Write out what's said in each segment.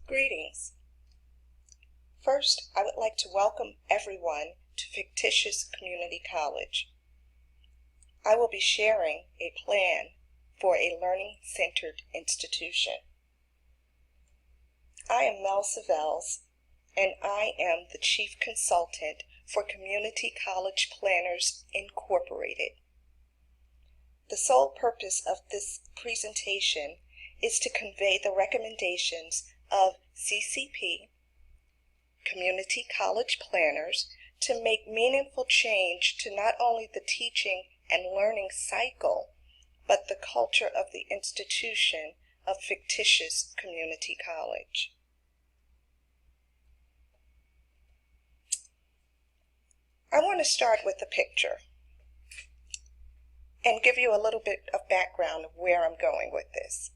Greetings. First, I would like to welcome everyone to Fictitious Community College. I will be sharing a plan for a learning-centered institution. I am Mel Savels, and I am the Chief Consultant for Community College Planners Incorporated. The sole purpose of this presentation is to convey the recommendations of CCP, Community College Planners, to make meaningful change to not only the teaching and learning cycle, but the culture of the institution of Fictitious Community College. I want to start with a picture and give you a little bit of background of where I'm going with this.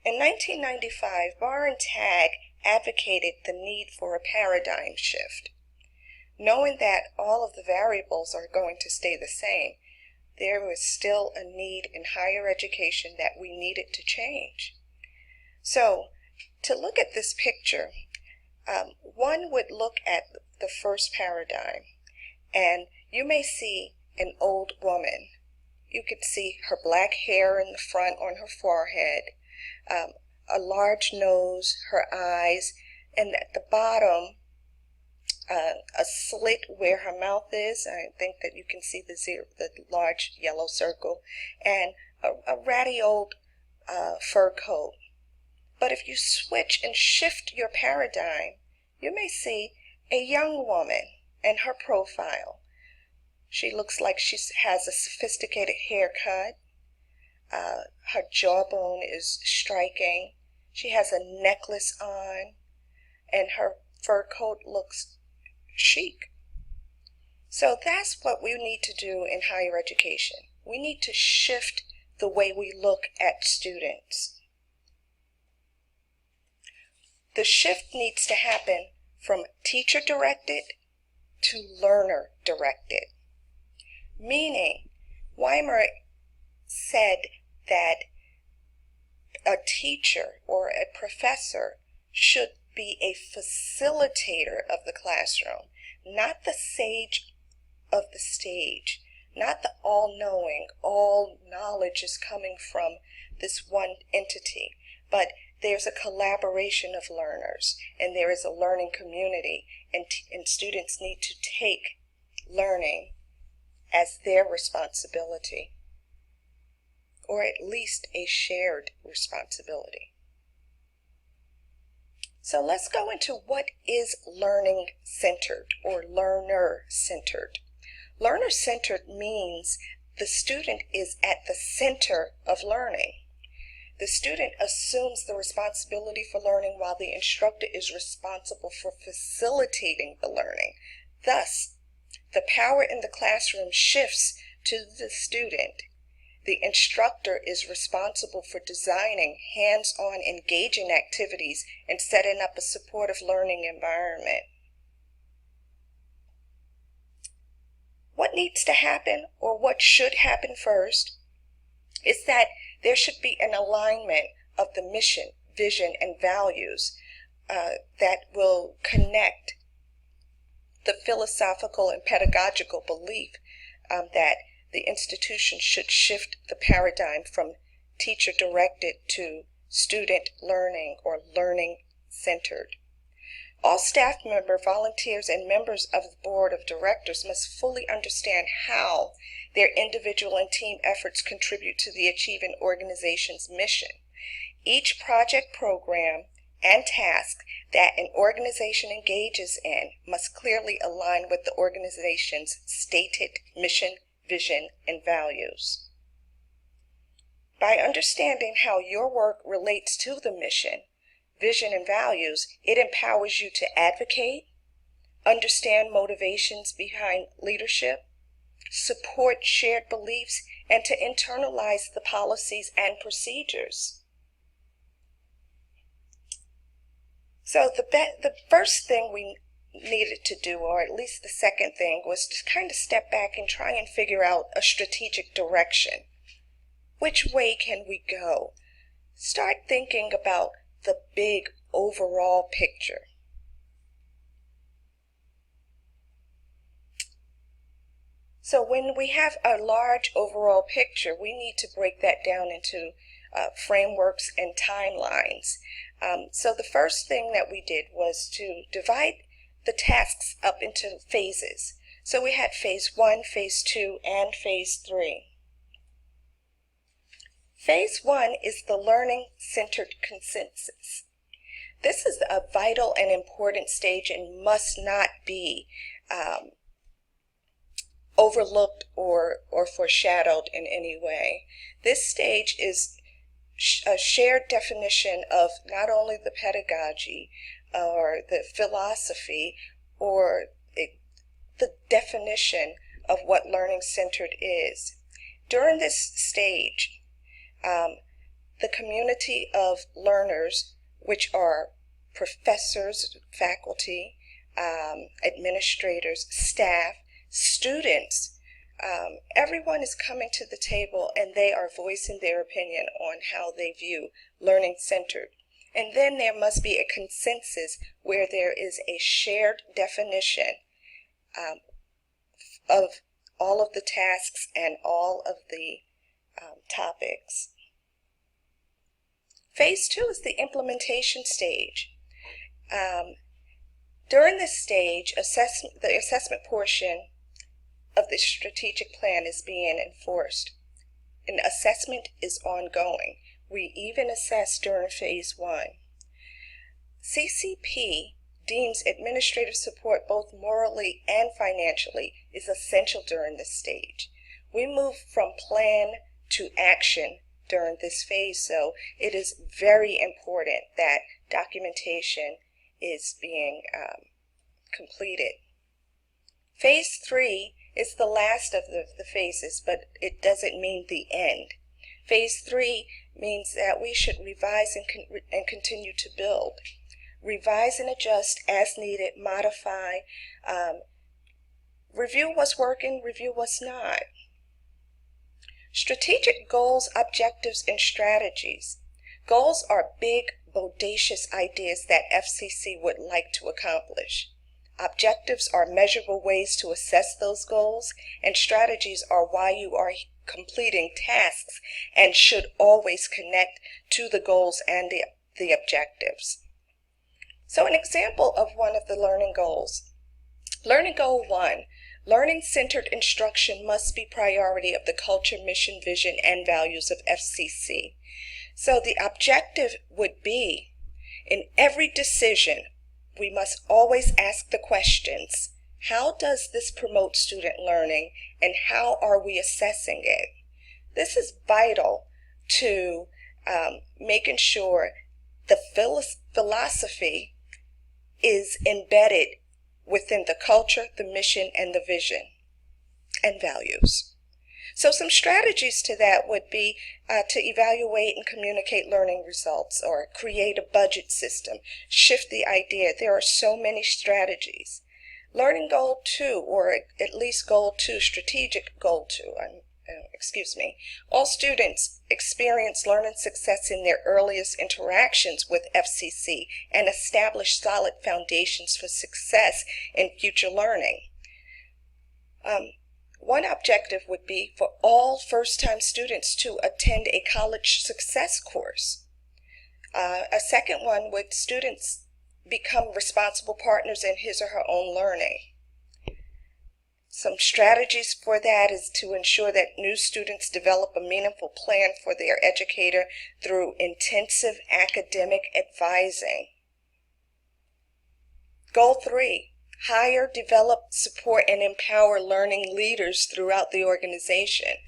In 1995, Barr and Tagg advocated the need for a paradigm shift. Knowing that all of the variables are going to stay the same, there was still a need in higher education that we needed to change. So, to look at this picture, one would look at the first paradigm, and you may see an old woman. You could see her black hair in the front on her forehead, a large nose, her eyes, and at the bottom, a slit where her mouth is. I think that you can see the large yellow circle, and a ratty old fur coat. But if you switch and shift your paradigm, you may see a young woman and her profile. She looks like she has a sophisticated haircut. Her jawbone is striking. She has a necklace on, and her fur coat looks chic. So that's what we need to do in higher education. We need to shift the way we look at students. The shift needs to happen from teacher-directed to learner-directed. Meaning, Weimer said that a teacher or a professor should be a facilitator of the classroom, not the sage of the stage, not the all-knowing, all knowledge is coming from this one entity, but there's a collaboration of learners, and there is a learning community, and students need to take learning as their responsibility, or at least a shared responsibility. So let's go into what is learning-centered or learner-centered. Learner-centered means the student is at the center of learning. The student assumes the responsibility for learning while the instructor is responsible for facilitating the learning. Thus, the power in the classroom shifts to the student. The instructor is responsible for designing hands-on engaging activities and setting up a supportive learning environment. What needs to happen, or what should happen first, is that there should be an alignment of the mission, vision, and values that will connect the philosophical and pedagogical belief that the institution should shift the paradigm from teacher-directed to student learning or learning-centered. All staff members, volunteers, and members of the board of directors must fully understand how their individual and team efforts contribute to the achieving organization's mission. Each project, program, and task that an organization engages in must clearly align with the organization's stated mission, vision, and values. By understanding how your work relates to the mission, vision, and values, it empowers you to advocate, understand motivations behind leadership, support shared beliefs, and to internalize the policies and procedures. So the first thing we needed to do, or at least the second thing, was to kind of step back and try and figure out a strategic direction. Which way can we go? Start thinking about the big overall picture. So when we have a large overall picture, we need to break that down into frameworks and timelines. So the first thing that we did was to divide the tasks up into phases. So we had phase 1, phase 2, and phase 3. Phase 1 is the learning-centered consensus. This is a vital and important stage and must not be overlooked or foreshadowed in any way. This stage is a shared definition of not only the pedagogy or the philosophy or the definition of what learning-centered is. During this stage, the community of learners, which are professors, faculty, administrators, staff, students, everyone is coming to the table and they are voicing their opinion on how they view learning-centered. And then there must be a consensus where there is a shared definition of all of the tasks and all of the topics. Phase 2 is the implementation stage. During this stage, the assessment portion of the strategic plan is being enforced. And assessment is ongoing. We even assess during phase 1. CCP deems administrative support both morally and financially is essential during this stage. We move from plan to action during this phase, so it is very important that documentation is being completed. Phase 3 is the last of the phases, but it doesn't mean the end. Phase 3 means that we should revise and continue to build. Revise and adjust as needed, modify, review what's working, review what's not. Strategic goals, objectives, and strategies. Goals are big, bodacious ideas that FCC would like to accomplish. Objectives are measurable ways to assess those goals, and strategies are why you are completing tasks and should always connect to the goals and the objectives. So an example of one of the learning goals. Learning goal 1, learning-centered instruction must be priority of the culture, mission, vision, and values of FCC. So the objective would be, in every decision, we must always ask the questions, how does this promote student learning and how are we assessing it? This is vital to making sure the philosophy is embedded within the culture, the mission, and the vision and values. So some strategies to that would be to evaluate and communicate learning results or create a budget system, shift the idea. There are so many strategies. Learning goal 2, or at least goal 2, strategic goal 2, all students experience learning success in their earliest interactions with FCC and establish solid foundations for success in future learning. One objective would be for all first-time students to attend a college success course. A second one would students become responsible partners in his or her own learning. Some strategies for that is to ensure that new students develop a meaningful plan for their educator through intensive academic advising. Goal 3. Hire, develop, support, and empower learning leaders throughout the organization,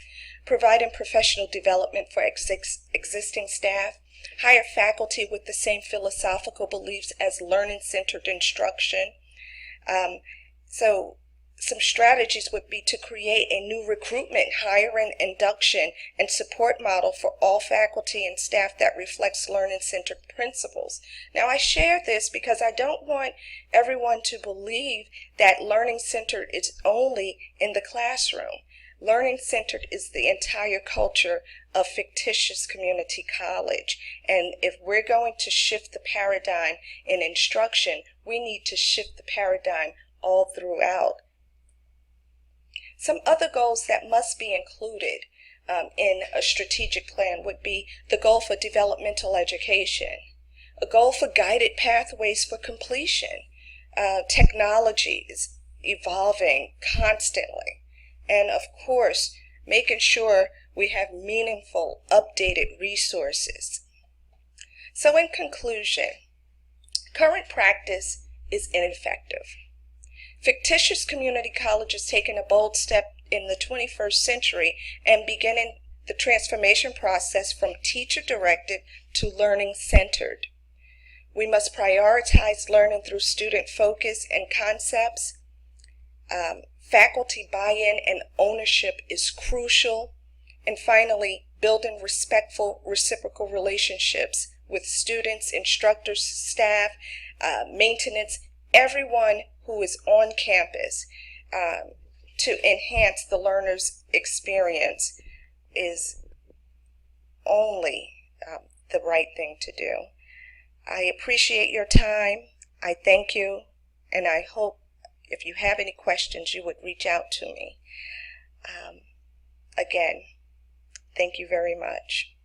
providing professional development for existing staff, hire faculty with the same philosophical beliefs as learning-centered instruction. So some strategies would be to create a new recruitment, hiring, induction, and support model for all faculty and staff that reflects learning-centered principles. Now, I share this because I don't want everyone to believe that learning-centered is only in the classroom. Learning-centered is the entire culture of fictitious community college. And if we're going to shift the paradigm in instruction, we need to shift the paradigm all throughout. Some other goals that must be included in a strategic plan would be the goal for developmental education, a goal for guided pathways for completion. Technology is evolving constantly. And of course, making sure we have meaningful, updated resources. So in conclusion, current practice is ineffective. Fictitious community colleges taking a bold step in the 21st century and beginning the transformation process from teacher-directed to learning-centered. We must prioritize learning through student focus and concepts. Faculty buy-in and ownership is crucial. And finally, building respectful, reciprocal relationships with students, instructors, staff, maintenance, everyone who is on campus to enhance the learner's experience is only the right thing to do. I appreciate your time. I thank you, and I hope if you have any questions, you would reach out to me. Again, thank you very much.